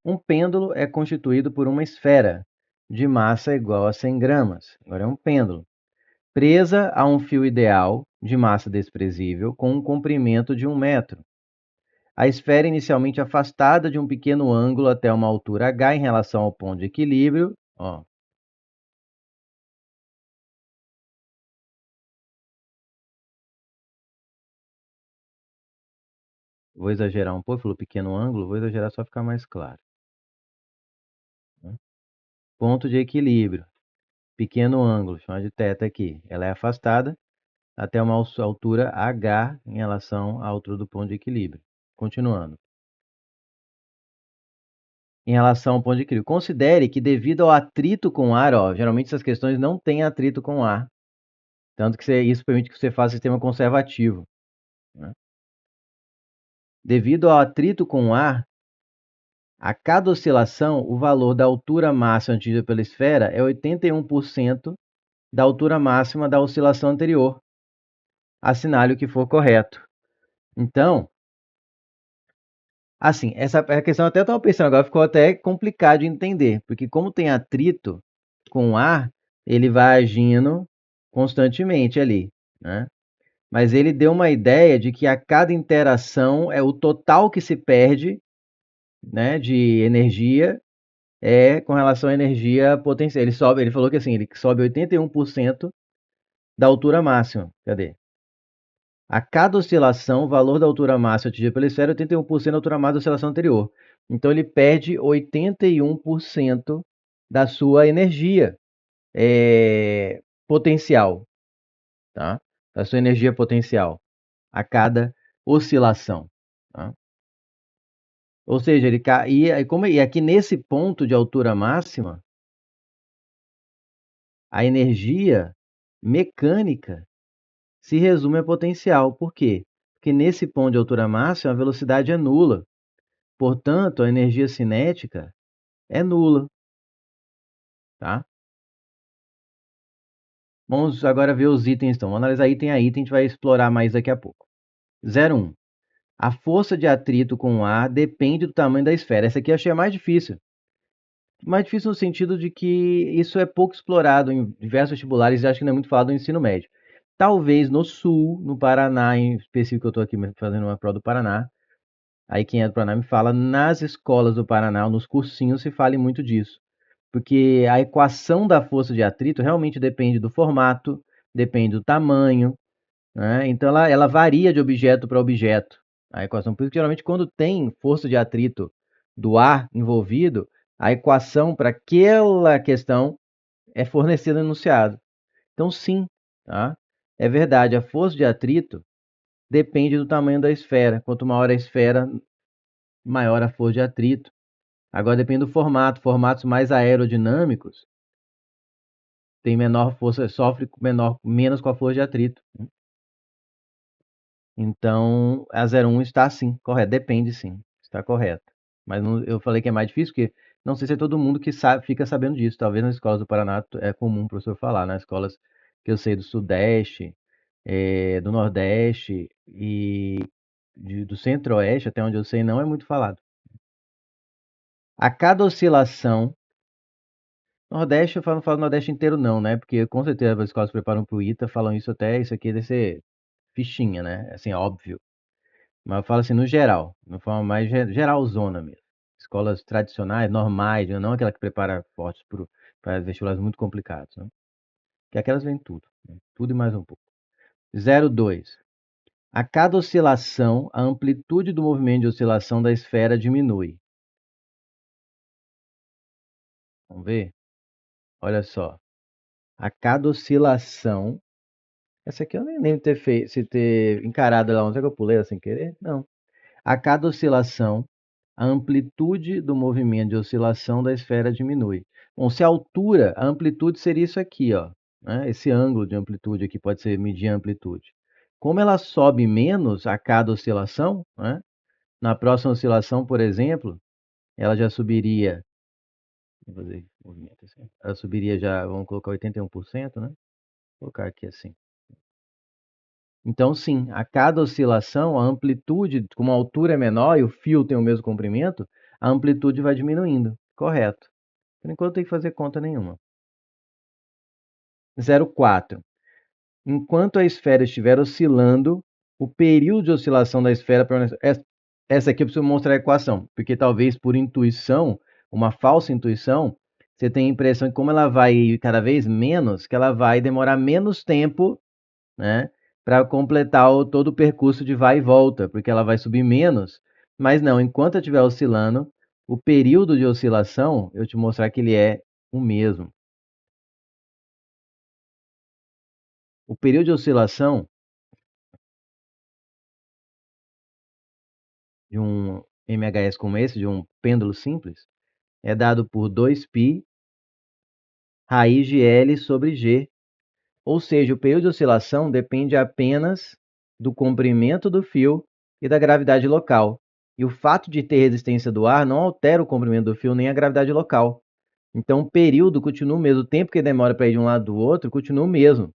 Um pêndulo é constituído por uma esfera de massa igual a 100 gramas. Agora é um pêndulo. Presa a um fio ideal de massa desprezível com um comprimento de 1 metro. A esfera inicialmente afastada de um pequeno ângulo até uma altura h em relação ao ponto de equilíbrio. Ó, vou exagerar um pouco, falou pequeno ângulo, vou exagerar só ficar mais claro. Né? Ponto de equilíbrio, pequeno ângulo, chama de θ aqui. Ela é afastada até uma altura h em relação à altura do ponto de equilíbrio. Continuando. Em relação ao ponto de equilíbrio. Considere que devido ao atrito com o ar, ó, geralmente essas questões não têm atrito com o ar, tanto que isso permite que você faça sistema conservativo. Né? Devido ao atrito com o ar, a cada oscilação, o valor da altura máxima atingida pela esfera é 81% da altura máxima da oscilação anterior. Assinale o que for correto. Então, assim, essa a questão até estava pensando agora, ficou até complicado de entender, porque como tem atrito com o ar, ele vai agindo constantemente ali, né? Mas ele deu uma ideia de que a cada interação é o total que se perde, né, de energia com relação à energia potencial. Ele falou que assim, ele sobe 81% da altura máxima. Cadê? A cada oscilação, o valor da altura máxima atingida pela esfera é 81% da altura máxima da oscilação anterior. Então ele perde 81% da sua energia potencial, tá? Da sua energia potencial a cada oscilação, tá? Ou seja, e aqui nesse ponto de altura máxima, a energia mecânica se resume a potencial. Por quê? Porque nesse ponto de altura máxima a velocidade é nula. Portanto, a energia cinética é nula, tá? Vamos agora ver os itens, então. Vamos analisar item a item, a gente vai explorar mais daqui a pouco. 01. A força de atrito com o ar depende do tamanho da esfera. Essa aqui eu achei a mais difícil. Mais difícil no sentido de que isso é pouco explorado em diversos vestibulares e acho que não é muito falado no ensino médio. Talvez no Sul, no Paraná em específico, eu estou aqui fazendo uma prova do Paraná, aí quem é do Paraná me fala, nas escolas do Paraná, nos cursinhos, se fale muito disso. Porque a equação da força de atrito realmente depende do formato, depende do tamanho, né? Então ela varia de objeto para objeto. A equação, por isso que geralmente quando tem força de atrito do ar envolvido, a equação para aquela questão é fornecida no enunciado. Então sim, tá? É verdade, a força de atrito depende do tamanho da esfera. Quanto maior a esfera, maior a força de atrito. Agora depende do formato. Formatos mais aerodinâmicos têm menor força, sofre menos com a força de atrito. Então, a 01 está sim, correto. Depende sim, está correto. Mas eu falei que é mais difícil, porque não sei se é todo mundo que sabe, fica sabendo disso. Talvez nas escolas do Paraná é comum o professor falar, nas escolas que eu sei do Sudeste, do Nordeste e do Centro-Oeste, até onde eu sei, não é muito falado. A cada oscilação, Nordeste, eu não falo Nordeste inteiro não, né? Porque com certeza as escolas se preparam para o ITA, falam isso até, isso aqui deve ser fichinha, né? Assim, óbvio. Mas eu falo assim, no geral, de uma forma mais geralzona mesmo. Escolas tradicionais, normais, não aquela que prepara fortes para vestibulares muito complicados, né? Que aquelas vêm tudo, né? Tudo e mais um pouco. 02. A cada oscilação, a amplitude do movimento de oscilação da esfera diminui. Vamos ver? Olha só. A cada oscilação. Essa aqui eu nem lembro de ter feito, se ter encarado ela ontem, que eu pulei ela sem querer? Não. A cada oscilação, a amplitude do movimento de oscilação da esfera diminui. Bom, se a altura, a amplitude seria isso aqui, ó, né? Esse ângulo de amplitude aqui pode ser medir a amplitude. Como ela sobe menos a cada oscilação, né? Na próxima oscilação, por exemplo, ela já subiria, vou fazer movimento assim, ela subiria já, vamos colocar 81%, né? Vou colocar aqui assim. Então, sim, a cada oscilação, a amplitude, como a altura é menor e o fio tem o mesmo comprimento, a amplitude vai diminuindo. Correto. Por enquanto não tem que fazer conta nenhuma. 0,4. Enquanto a esfera estiver oscilando, o período de oscilação da esfera permanece. Essa aqui eu preciso mostrar a equação, porque talvez por intuição, uma falsa intuição, você tenha a impressão que como ela vai cada vez menos, que ela vai demorar menos tempo, né, para completar todo o percurso de vai e volta, porque ela vai subir menos. Mas não, enquanto ela estiver oscilando, o período de oscilação, eu te mostrar que ele é o mesmo. O período de oscilação de um MHS como esse, de um pêndulo simples, é dado por 2π raiz de L sobre G. Ou seja, o período de oscilação depende apenas do comprimento do fio e da gravidade local. E o fato de ter resistência do ar não altera o comprimento do fio nem a gravidade local. Então, o período continua o mesmo. O tempo que demora para ir de um lado do outro continua o mesmo,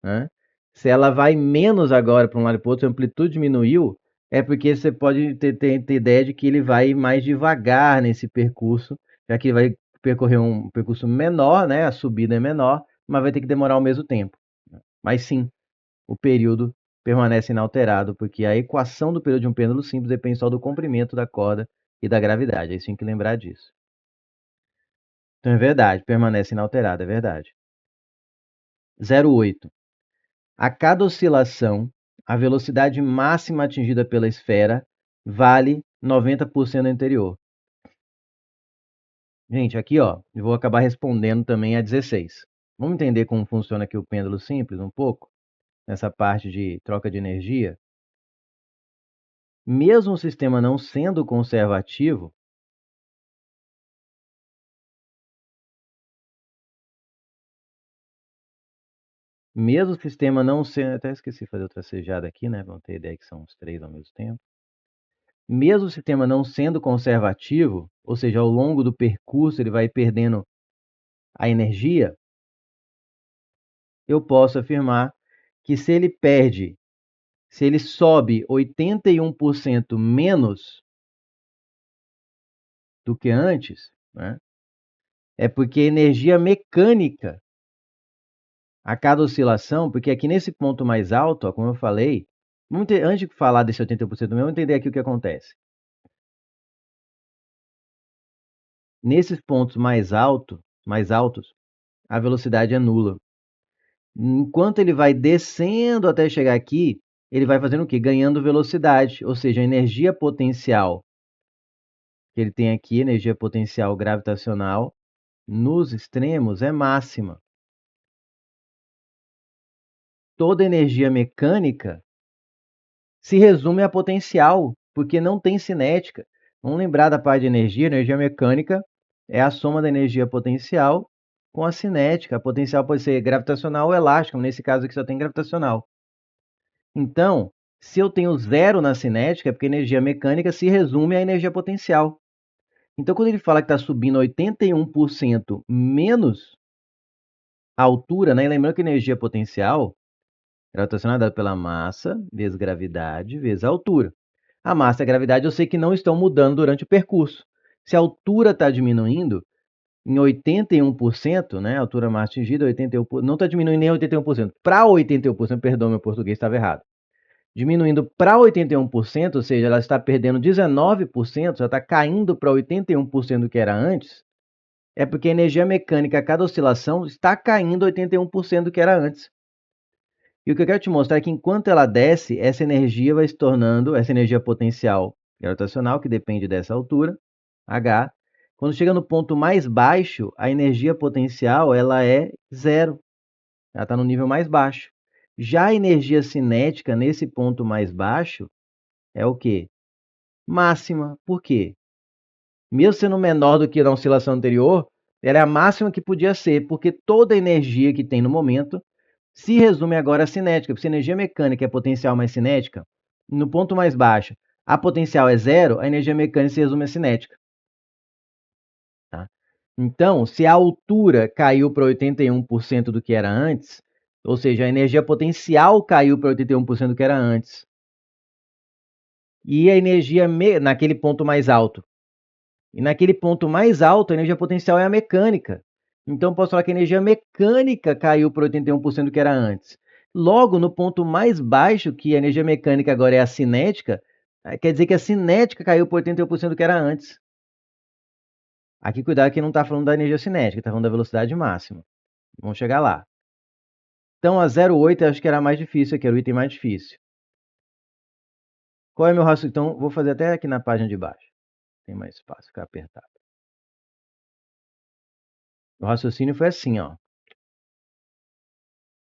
né? Se ela vai menos agora para um lado e para o outro, se a amplitude diminuiu, é porque você pode ter ideia de que ele vai mais devagar nesse percurso, já que ele vai percorrer um percurso menor, né? A subida é menor, mas vai ter que demorar o mesmo tempo. Mas sim, o período permanece inalterado, porque a equação do período de um pêndulo simples depende só do comprimento da corda e da gravidade. Aí você tem que lembrar disso. Então é verdade, permanece inalterado, é verdade. 0,8. A cada oscilação, a velocidade máxima atingida pela esfera vale 90% anterior. Gente, aqui ó, eu vou acabar respondendo também a 16. Vamos entender como funciona aqui o pêndulo simples um pouco? Nessa parte de troca de energia. Mesmo o sistema não sendo conservativo, mesmo o sistema não sendo... Até esqueci de fazer outra tracejada aqui, né? Vamos ter ideia que são os três ao mesmo tempo. Mesmo o sistema não sendo conservativo, ou seja, ao longo do percurso ele vai perdendo a energia, eu posso afirmar que se ele sobe 81% menos do que antes, né, é porque a energia mecânica a cada oscilação, porque aqui nesse ponto mais alto, ó, como eu falei, antes de falar desse 81% mesmo, vamos entender aqui o que acontece. Nesses pontos mais altos, a velocidade é nula. Enquanto ele vai descendo até chegar aqui, ele vai fazendo o quê? Ganhando velocidade, ou seja, a energia potencial que ele tem aqui, energia potencial gravitacional, nos extremos é máxima. Toda energia mecânica se resume a potencial, porque não tem cinética. Vamos lembrar da parte de energia. Energia mecânica é a soma da energia potencial com a cinética. A potencial pode ser gravitacional ou elástica, nesse caso aqui só tem gravitacional. Então, se eu tenho zero na cinética, é porque a energia mecânica se resume à energia potencial. Então, quando ele fala que está subindo 81% menos a altura, né? Lembrando que a energia potencial gravitacional é dada pela massa vezes gravidade vezes a altura. A massa e a gravidade eu sei que não estão mudando durante o percurso. Se a altura está diminuindo em 81%, né? A altura máxima atingida, 81%, não está diminuindo nem 81%. Para 81%, perdão, meu português estava errado. Diminuindo para 81%, ou seja, ela está perdendo 19%, já está caindo para 81% do que era antes, é porque a energia mecânica a cada oscilação está caindo 81% do que era antes. E o que eu quero te mostrar é que enquanto ela desce, essa energia vai se tornando, essa energia potencial gravitacional, que depende dessa altura, H, quando chega no ponto mais baixo, a energia potencial ela é zero. Ela está no nível mais baixo. Já a energia cinética, nesse ponto mais baixo, é o quê? Máxima. Por quê? Mesmo sendo menor do que na oscilação anterior, ela é a máxima que podia ser, porque toda a energia que tem no momento se resume agora à cinética. Se a energia mecânica é potencial mais cinética, no ponto mais baixo, a potencial é zero, a energia mecânica se resume à cinética. Tá? Então, se a altura caiu para 81% do que era antes, ou seja, a energia potencial caiu para 81% do que era antes, e a energia naquele ponto mais alto, E naquele ponto mais alto, a energia potencial é a mecânica. Então, posso falar que a energia mecânica caiu para 81% do que era antes. Logo, no ponto mais baixo, que a energia mecânica agora é a cinética, quer dizer que a cinética caiu para 81% do que era antes. Aqui, cuidado que não está falando da energia cinética, está falando da velocidade máxima. Vamos chegar lá. Então, a 0,8 eu acho que era mais difícil, que era o item mais difícil. Qual é o meu raciocínio? Então, vou fazer até aqui na página de baixo. Tem mais espaço, ficar apertado. O raciocínio foi assim, ó.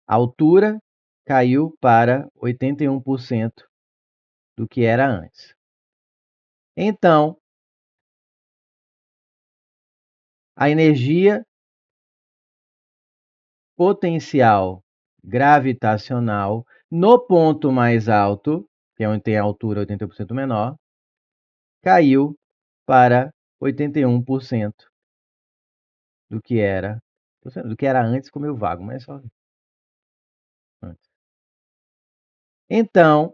A altura caiu para 81% do que era antes. Então, a energia potencial gravitacional no ponto mais alto, que é onde tem a altura 81% menor, caiu para 81% do que era antes, ficou meio vago, mas é só antes. Então,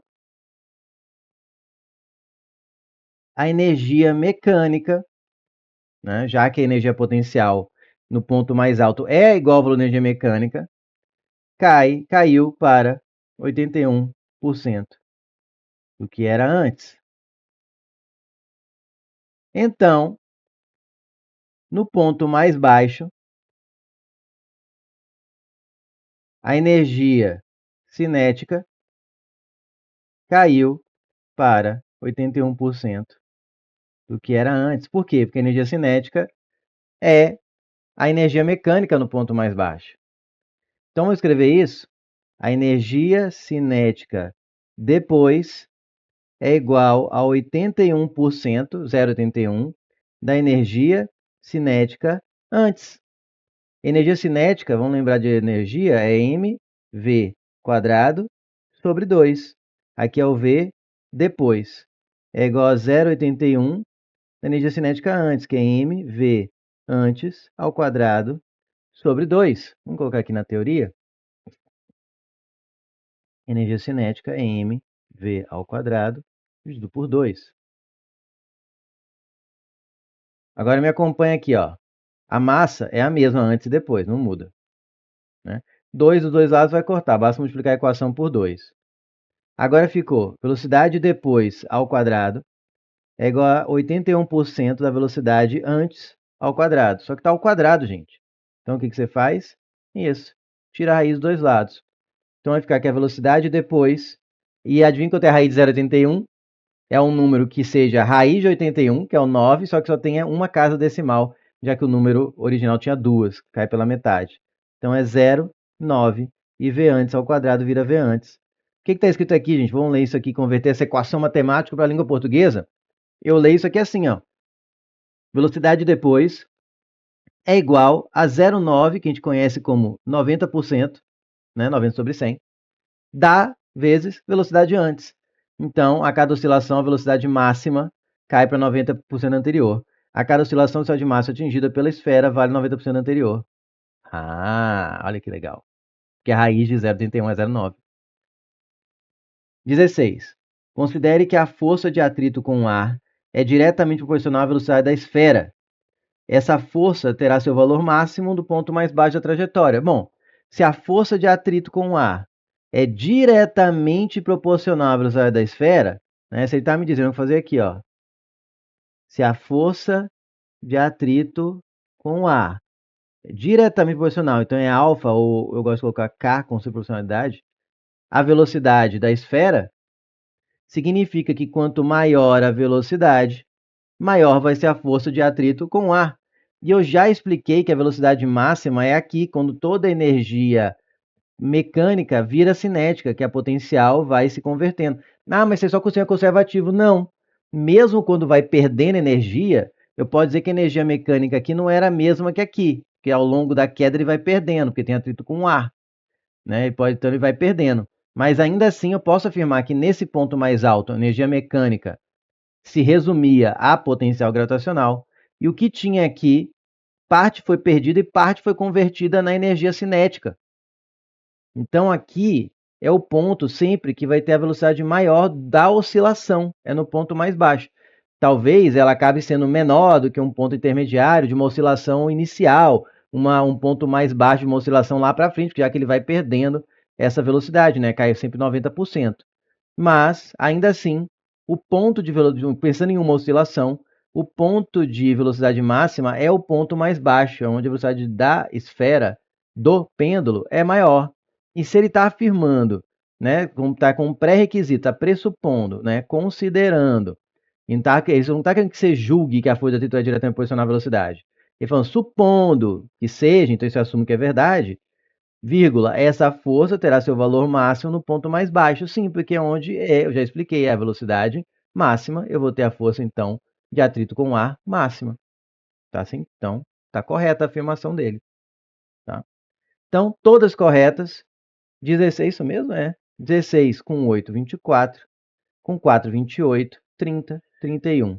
a energia mecânica, né, já que a energia potencial no ponto mais alto é igual ao valor da energia mecânica, caiu para 81% do que era antes. Então, no ponto mais baixo, a energia cinética caiu para 81% do que era antes. Por quê? Porque a energia cinética é a energia mecânica no ponto mais baixo. Então, vou escrever isso. A energia cinética depois é igual a 81%, 0,81, da energia cinética antes. Energia cinética, vamos lembrar de energia, é mv quadrado sobre 2. Aqui é o v depois. É igual a 0,81 da energia cinética antes, que é mv antes ao quadrado sobre 2. Vamos colocar aqui na teoria. Energia cinética é mv ao quadrado dividido por 2. Agora me acompanha aqui, ó. A massa é a mesma antes e depois, não muda. Né? 2 dos dois lados vai cortar, basta multiplicar a equação por 2. Agora ficou velocidade depois ao quadrado é igual a 81% da velocidade antes ao quadrado. Só que está ao quadrado, gente. Então, o que você faz? Isso. Tira a raiz dos dois lados. Então, vai ficar que a velocidade depois... E adivinha quanto é a raiz de 0,81? É um número que seja raiz de 81, que é o 9, só que só tenha uma casa decimal, já que o número original tinha duas, cai pela metade. Então, é 0,9 e v antes ao quadrado vira v antes. O que está escrito aqui, gente? Vamos ler isso aqui, converter essa equação matemática para a língua portuguesa? Eu leio isso aqui assim, ó. Velocidade depois é igual a 0,9, que a gente conhece como 90%, né? 90 sobre 100, da vezes velocidade antes. Então, a cada oscilação, a velocidade máxima cai para 90% anterior. A cada oscilação, a velocidade máxima atingida pela esfera vale 90% anterior. Ah, olha que legal. Que a raiz de 0,31 é 0,9. 16. Considere que a força de atrito com o ar é diretamente proporcional à velocidade da esfera. Essa força terá seu valor máximo do ponto mais baixo da trajetória. Bom, se a força de atrito com o ar é diretamente proporcional à velocidade da esfera, né, você está me dizendo, vou fazer aqui, ó. Se a força de atrito com o ar é diretamente proporcional, então é alfa, ou eu gosto de colocar K com sua proporcionalidade, a velocidade da esfera, significa que quanto maior a velocidade, maior vai ser a força de atrito com o ar. E eu já expliquei que a velocidade máxima é aqui, quando toda a energia mecânica vira cinética, que a potencial vai se convertendo. Ah, mas você só consegue conservativo. Não. Mesmo quando vai perdendo energia, eu posso dizer que a energia mecânica aqui não era a mesma que aqui, que ao longo da queda ele vai perdendo, porque tem atrito com o ar. Né? Então ele vai perdendo. Mas ainda assim eu posso afirmar que nesse ponto mais alto, a energia mecânica se resumia a potencial gravitacional, e o que tinha aqui, parte foi perdida e parte foi convertida na energia cinética. Então aqui é o ponto sempre que vai ter a velocidade maior da oscilação, é no ponto mais baixo. talvez ela acabe sendo menor do que um ponto intermediário de uma oscilação inicial, um ponto mais baixo de uma oscilação lá para frente, já que ele vai perdendo essa velocidade, né? Cai sempre 90%. Mas, ainda assim, o ponto de velocidade, pensando em uma oscilação, o ponto de velocidade máxima é o ponto mais baixo, onde a velocidade da esfera, do pêndulo, é maior. E se ele está afirmando, né, está com um pré-requisito, está pressupondo, né, considerando, então, isso não está querendo que você julgue que a força de atrito é diretamente proporcional à velocidade. Ele falando, supondo que seja, então isso assume que é verdade, vírgula, essa força terá seu valor máximo no ponto mais baixo, sim, porque é onde eu já expliquei, é a velocidade máxima, eu vou ter a força, então, de atrito com o ar máxima, tá assim? Então, tá correta a afirmação dele, tá? Então, todas corretas, 16, isso mesmo? 16 com 8, 24, com 4, 28, 30, 31.